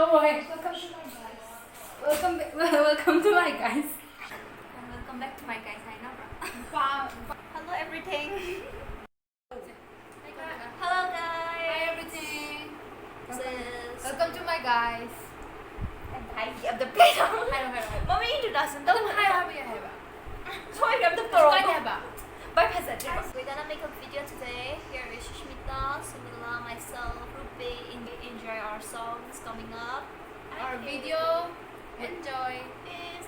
Okay. Welcome to my guys. Welcome back to my guys. I know, bro. Wow. Hello, everything. Hello, Hi guys. everything. This is Welcome to my guys. and I of the plate. Hello. Mommy introduction. Hello. Don't Hi. have. So I have the pro. Hi. Bye, passage. We're gonna make a video today. Here is Sushmita, Sunila, myself, Rupi. Enjoy our songs coming up. Our video. Enjoy. Is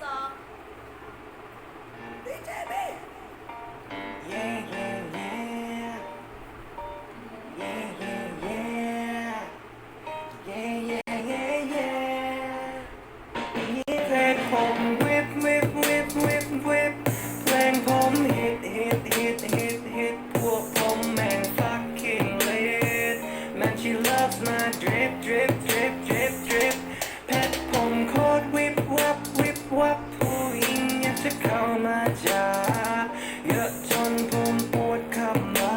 She loves my drip, drip, drip, drip, drip เพชรผมโคตรวิบวับวิบวับผู้หญิงอยากจะเข้ามาจ้าเยอะจนผมปวดขับมา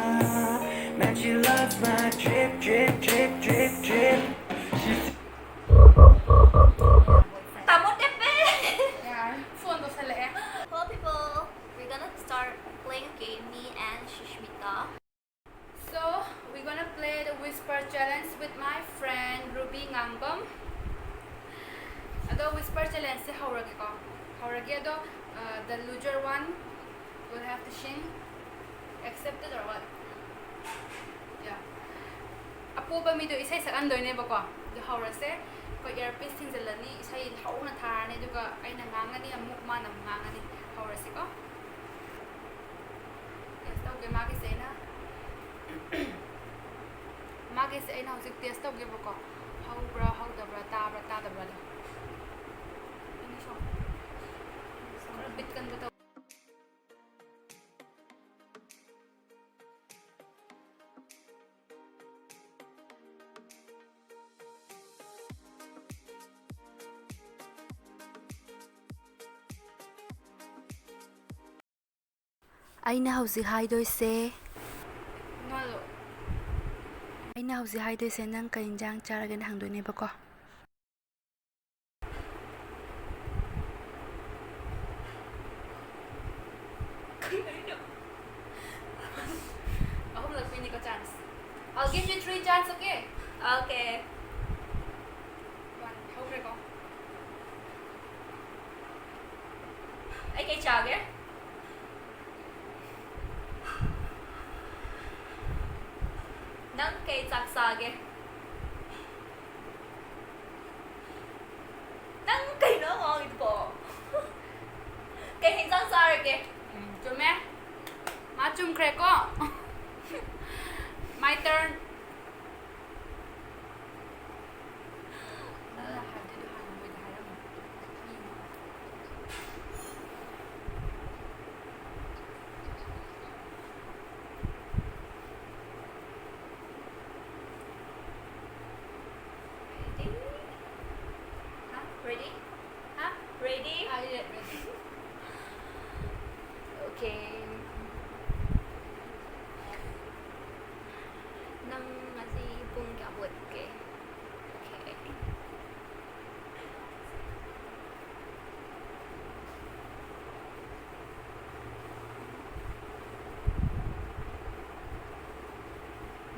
Man she loves my drip, drip, drip, drip, drip Tamot epe. Yeah. Phone to sa leeg. Hello, people. We're gonna start playing a game. Me and Sushmita. So we're gonna play the whisper challenge with my friend Ruby Ngangom. Ado whisper challenge se haurage ko. Haurage ado the loser one will have to sing. Accepted or what? Yeah. Apo ba mi do isay sa andoy ne ba ko? Do haurase ko earpiece singjalani isay hauna tharani duga aina ngangani amuk ma nam ngangani haurase ko. Yes, tawge magi say na. Magi say na hojik test tawge ba ko? Haubra haudabra tabra do. Ini so. Bit kan ba ꯑꯩꯅ ꯍꯧꯖꯤꯛ ꯍꯥꯏꯗꯣꯏꯁꯦ No. ꯅꯪ ꯀꯩ ꯏꯟꯖꯥꯡ ꯆꯥꯔꯒꯦꯅ ꯍꯪꯗꯣꯏꯅꯦꯕꯀꯣ Ahom lang pili ko chance. I'll give you 3 chance, okay? Okay. One. Haure ko. Ay kay Chagger. Nang kay Saksage. Nang kay no ngong po. Kay Hinsang Sarge. Chume. Ma chum kre ko. My turn. Ready? Huh? Ready? Huh? Ready? Ready. Okay. Nang nasi pung gabut ke. Okay.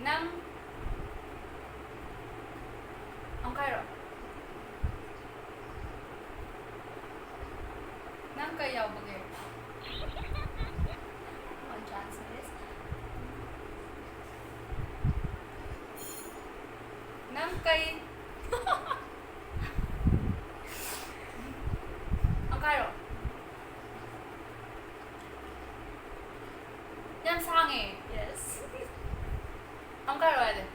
Nang Ang kairo. Nang kayaw bagay. One chance please. Nang kay Ang kairo. Yan sangi. Yes. Ang kairo ade.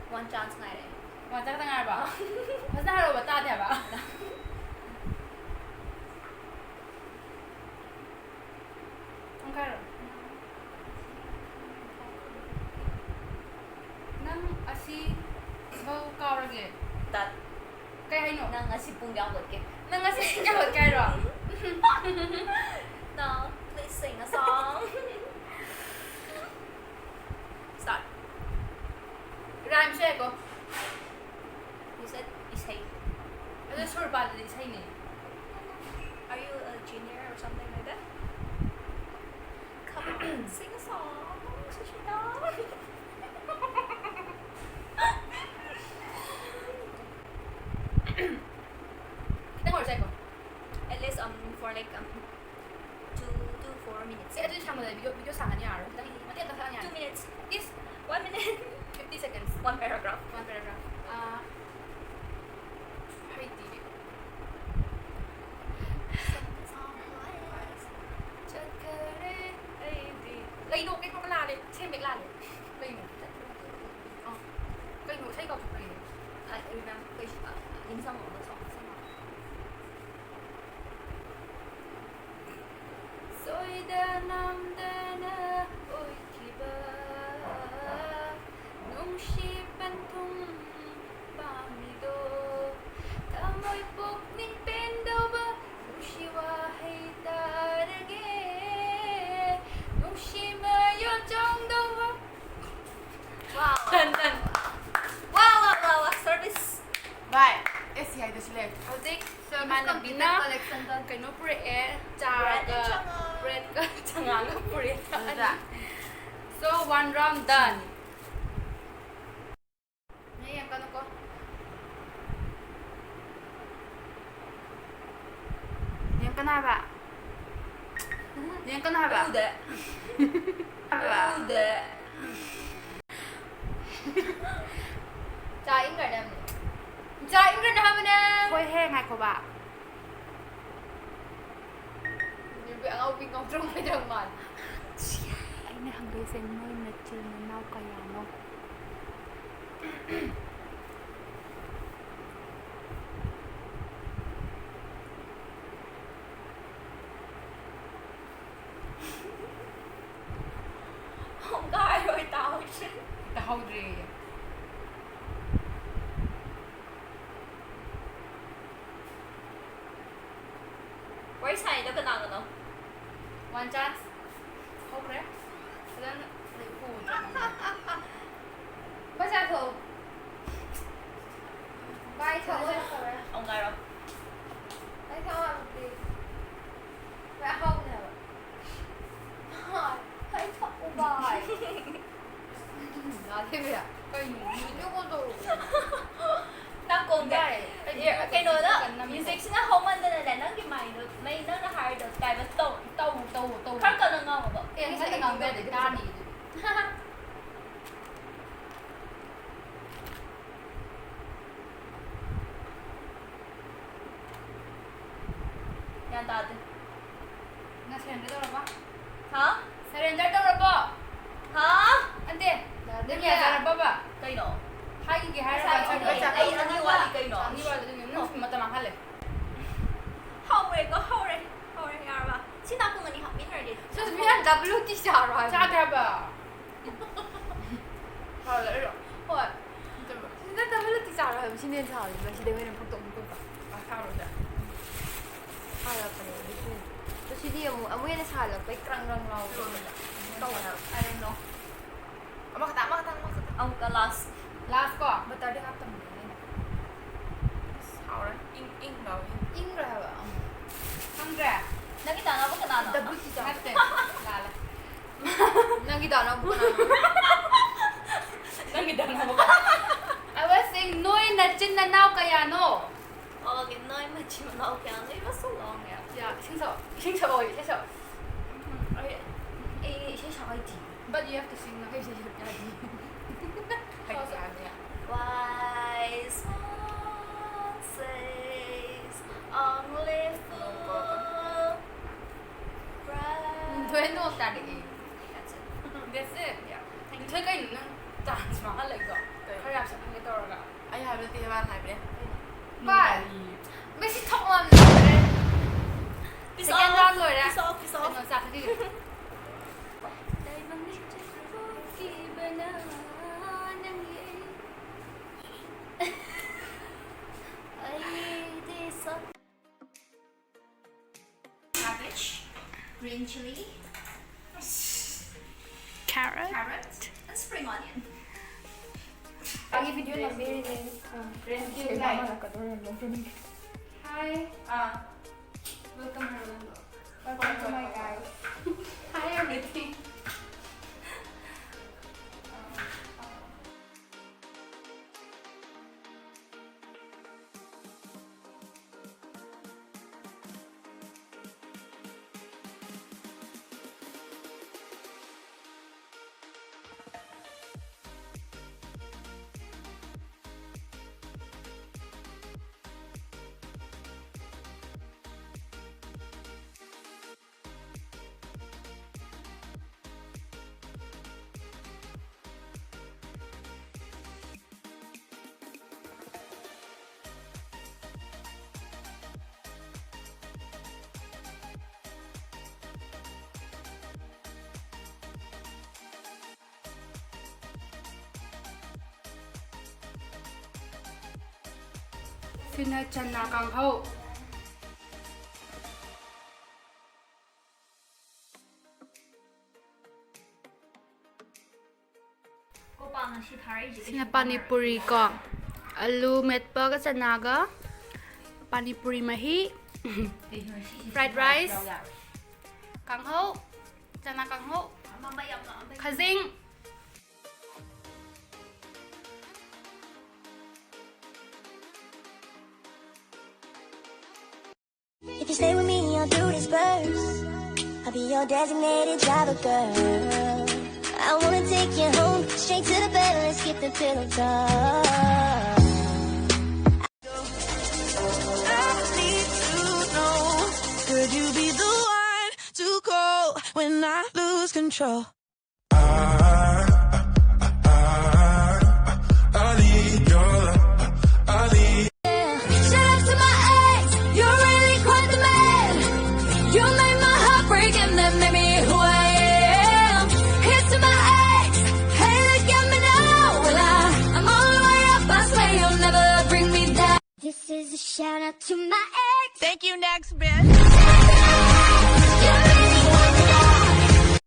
One chance nga rin. Wajak dengar ba? Basta haro bata dia ba? Ang kairo. Nang asi bau kaurage. That Kay haino. nang nasi pung gabut ke. Nang asi kawat kairo. No, please sing a song. Si ato yung sama na video sa kanya araw. Mati ang kanya. 2 minutes. This 1 minute. 50 seconds. 1 paragraph. One paragraph. Haiti. Lấy nụ cái con la đi, xem việc la đi. Lấy nụ. Lấy nụ thấy không? I remember in some of the songs. Rồi đã năm đã na ôi kỳ ba nung si ban thung ba mi do ta moi pok ning pen do ba nung si wa hay ta ge nung si ma yo trong do ba Wow. dần dần Wow, service. Vậy, em xì hay được lên. Adik sa Man man ng bina collection doon. kay no pre cha Bread and changa. bread ka changa no pre Dạ. so one round done ngayon kano ko Niệm cái này bạn. Niệm cái này bạn. Ude. Bạn. Ude. cha ingrar dam cha ingrar dam na Quay he ngày của bạn. yung bi ang awing ng trong may man Aina hanggang sa noy na chill na naw kaya no. Không có ai rồi tao chứ. tao ri Quay xài cho cái nào nữa. one chance không re then they pull ba cha thầu bay thầu Ông ngài rồi. bay thầu à đi ba không nè Thấy thật của bài. 나 태그야. 이거도 Nó cùng cái nồi đó. Music Music nó không anh nên là nó cái mày được. Mấy nó hay được cái bên tàu. 또. Khác cơ nó ngon mà. 그냥 생각한 게 다니. Nhà ta đi. 나 세렌더 돌아봐. Hả? 세렌더 돌아봐. Hả? 안 돼. 내가 돌아봐. Cây nổ. 하이게 하러 Sao 가자. anh đi qua thì cây nổ. 아니 와도 되면 맞다 막 할래. Không rồi có không rồi. Không rồi nhà mà. Xin tao cùng mình đi học biết rồi đi. 저 미안 WTC 알아. 자 대봐. 하래 이러. 헐. Rất là WTC 알아. 무슨 일인지 알아. 다시 내외는 보통 못 봐. 아 하루자. 하라 그래. 저 CD 뭐 아무에나 살아. 백 그랑랑 나오고. Câu nào? I don't know. 아마 갔다. Ông Galas. 라스트 거. 맞다 đi học tầm. Sao đấy? In đâu. 잉그라 해봐. 한그라. Nó cái tao nó có cái nào nữa. WTC. 할때 라라. 나기도 안 하고. 남기다 나보고. I was saying 너의 낮은 나 나오 kaya no. Cái nơi mà chị mà nấu cái nó rất là ngon nha. 야 생서 어이 생서. Ê, sẽ sao ai chị? But you have to sing na kasi yaji. 할게 아니야. Why song says only fool cry. 되는 없다리. That's it. That's it. Yeah. 저희가 있는 dance 막 할래 이거. hurry up 한개 떨어가. Ai hai bên kia ban hai bên. But Messi top one rồi. Piss Second off. round rồi đấy. Piss off, piss off. Nó ra cái gì? Đây vẫn đi trên phố khi bên anh đang nghĩ. Ấy đi sắp. Cabbage, green chili, Carrot. carrot, and spring onion. 이 비디오는 메리는 Cái này là cả đôi lần. Hi. À, Welcome everyone. Welcome to my guys. Hi everything. Sina Chana Kang Ho. Sina Panipuri ko. Alu metpa ka chana ga. Panipuri mahi. Fried rice. Kang Ho. Chana Kang Ho. Khazing. If you stay with me, I'll do this first. I'll be your designated driver, girl. I wanna take you home, straight to the bed, let's skip the pillow talk. I need to know, could you be the one to call when I lose control? I need your love. I need. Shout out to my ex, you're really quite the man. You made my heart break and then made me who I am. Here's to my ex, hey look at me now. Well I'm all the way up, I swear you'll never bring me down. This is a shout out to my ex. Thank you, next bitch.